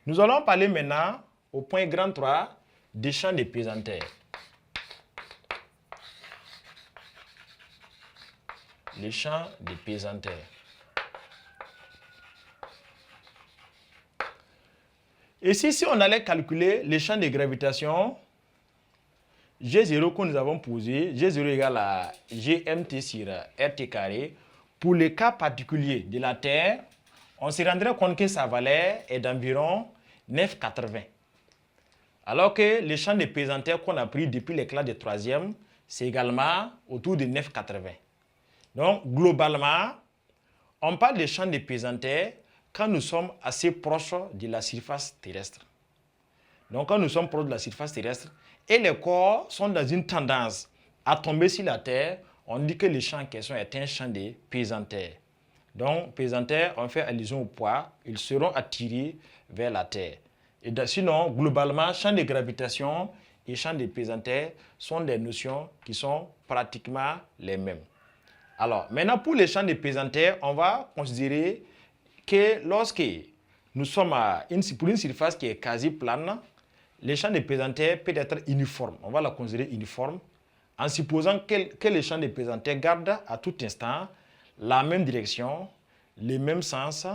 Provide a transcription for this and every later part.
Nous allons parler maintenant, au point grand 3, des champs de pesanteur. Les champs de pesanteur. Ici, si on allait calculer les champs de gravitation, G0 que nous avons posé, G0 égale à GMT sur RT carré, pour le cas particulier de la Terre, on se rendrait compte que sa valeur est d'environ 9,80. Alors que les champs de pesanteur qu'on a pris depuis les classes de 3e, c'est également autour de 9,80. Donc, globalement, on parle des champs de pesanteur quand nous sommes assez proches de la surface terrestre. Donc, quand nous sommes proches de la surface terrestre et les corps sont dans une tendance à tomber sur la Terre, on dit que le champ en question est un champ de pesanteur. Donc, pesanteur, on fait allusion au poids, ils seront attirés vers la Terre. Et sinon, globalement, champ de gravitation et champ de pesanteur sont des notions qui sont pratiquement les mêmes. Alors, maintenant, pour les champs de pesanteur, on va considérer que lorsque nous sommes pour une surface qui est quasi plane, le champ de pesanteur peut être uniforme. On va la considérer uniforme en supposant que le champ de pesanteur garde à tout instant la même direction, le même sens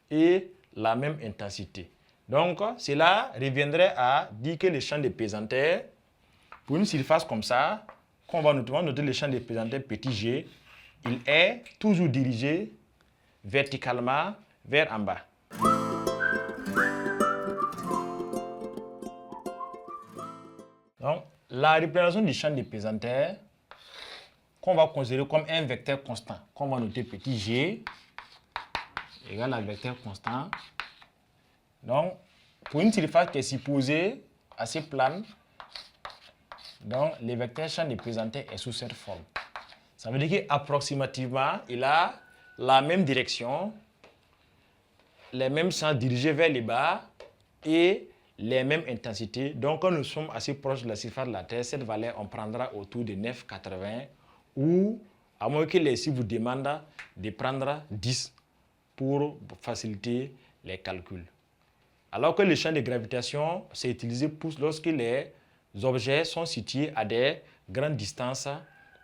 et la même intensité. Donc, cela reviendrait à dire que le champ de pesanteur, pour une surface comme ça, qu'on va noter le champ de pesanteur petit g, il est toujours dirigé verticalement vers en bas. Donc, la représentation du champ de pesanteur, qu'on va considérer comme un vecteur constant, qu'on va noter petit g, égale à vecteur constant. Donc, pour une surface qui est supposée assez plane, donc le vecteur champ de pesanteur est sous cette forme. Ça veut dire qu'approximativement, il a la même direction, les mêmes sens dirigés vers le bas et les mêmes intensités. Donc, quand nous sommes assez proches de la surface de la Terre, cette valeur, on prendra autour de 9,80 ou, à moins que les vous demandent de prendre 10 pour faciliter les calculs. Alors que le champ de gravitation, c'est utilisé lorsque les objets sont situés à des grandes distances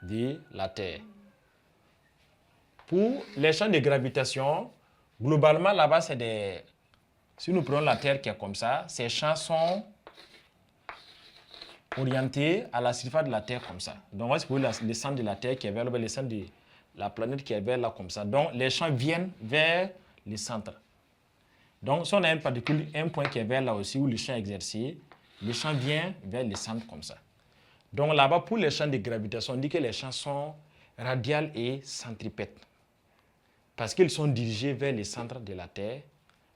de la Terre. Pour les champs de gravitation, globalement, là-bas, c'est des... Si nous prenons la Terre qui est comme ça, ces champs sont orientés à la surface de la Terre comme ça. Donc, on va supposer le centre de la Terre qui est vers le centre de la planète qui est vers là comme ça. Donc, les champs viennent vers le centre. Donc, si on a un point qui est vers là aussi où le champ est exercé, le champ vient vers le centre comme ça. Donc, là-bas, pour les champs de gravitation, on dit que les champs sont radiales et centripètes. Parce qu'ils sont dirigés vers le centre de la Terre.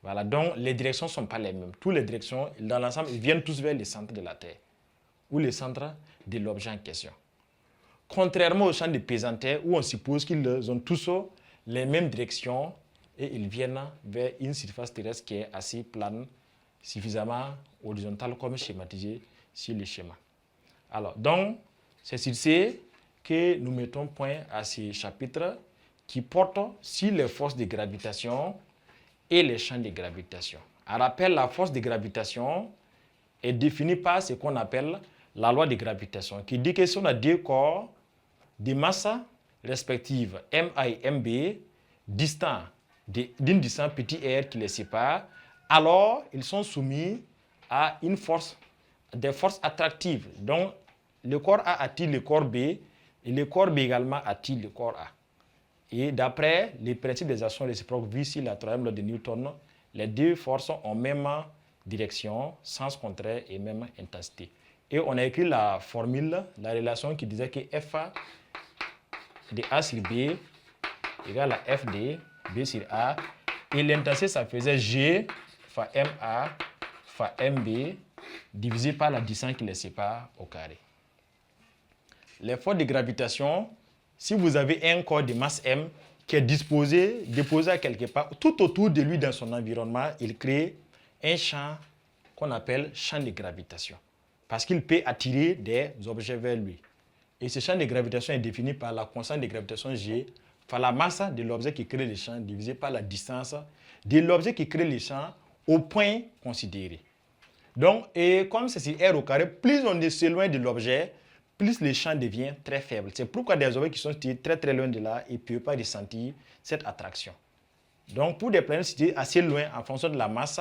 Voilà, donc les directions ne sont pas les mêmes. Toutes les directions, dans l'ensemble, ils viennent tous vers le centre de la Terre ou le centre de l'objet en question. Contrairement aux champs de pesanteur, où on suppose qu'ils ont tous les mêmes directions et ils viennent vers une surface terrestre qui est assez plane, suffisamment horizontale comme schématisé sur le schéma. Alors, donc, c'est sur ce que nous mettons point à ce chapitre qui porte sur les forces de gravitation et les champs de gravitation. On rappelle, la force de gravitation est définie par ce qu'on appelle la loi de gravitation, qui dit que si on a deux corps de masse respective MA et MB, distants d'une distance petit r qui les sépare, alors ils sont soumis à une force, des forces attractives. Donc, le corps A attire le corps B et le corps B également attire le corps A. Et d'après les principes des actions réciproques vus sur la troisième loi de Newton, les deux forces ont même direction, sens contraire et même intensité. Et on a écrit la formule, la relation qui disait que F de A sur B égale à F de B sur A. Et l'intensité, ça faisait G fois MA fois MB divisé par la distance qui les sépare au carré. Les forces de gravitation, si vous avez un corps de masse M qui est déposé à quelque part, tout autour de lui dans son environnement, il crée un champ qu'on appelle champ de gravitation. Parce qu'il peut attirer des objets vers lui. Et ce champ de gravitation est défini par la constante de gravitation G, par la masse de l'objet qui crée le champ divisé par la distance de l'objet qui crée le champ au point considéré. Donc, et comme c'est R au carré, plus on s'éloigne de l'objet, plus le champ devient très faible. C'est pourquoi des objets qui sont situés très très loin de là, ils ne peuvent pas ressentir cette attraction. Donc, pour des planètes situées assez loin en fonction de la masse,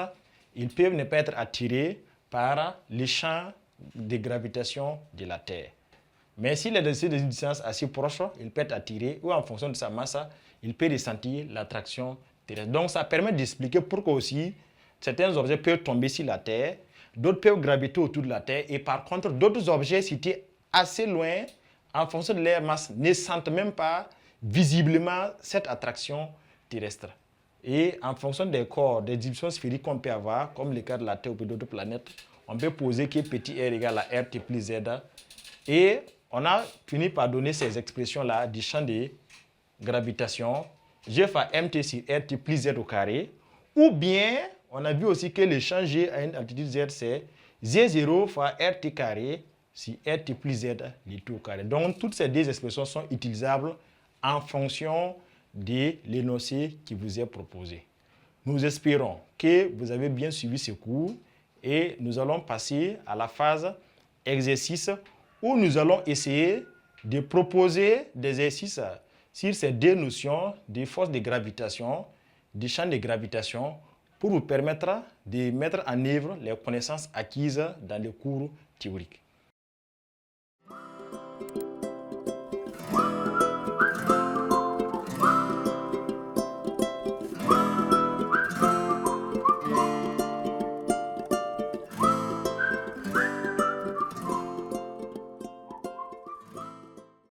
ils peuvent ne pas être attirés par les champs de gravitation de la Terre. Mais s'il est dans une distance assez proche, il peut être attiré ou en fonction de sa masse, il peut ressentir l'attraction terrestre. Donc, ça permet d'expliquer pourquoi aussi certains objets peuvent tomber sur la Terre, d'autres peuvent graviter autour de la Terre et par contre, d'autres objets situés assez loin, en fonction de leur masse, ne sentent même pas visiblement cette attraction terrestre. Et en fonction des corps, des distributions sphériques qu'on peut avoir, comme le cas de la Terre ou d'autres planètes, on peut poser que petit r égale à RT plus Z. Et on a fini par donner ces expressions-là du champ de gravitation. G fois mt sur RT plus Z au carré. Ou bien, on a vu aussi que le champ G à une altitude Z, c'est Z0 fois RT carré sur RT plus Z, le tout au carré. Donc, toutes ces deux expressions sont utilisables en fonction de l'énoncé qui vous est proposé. Nous espérons que vous avez bien suivi ce cours et nous allons passer à la phase exercice où nous allons essayer de proposer des exercices sur ces deux notions de force de gravitation, de champ de gravitation, pour vous permettre de mettre en œuvre les connaissances acquises dans les cours théoriques.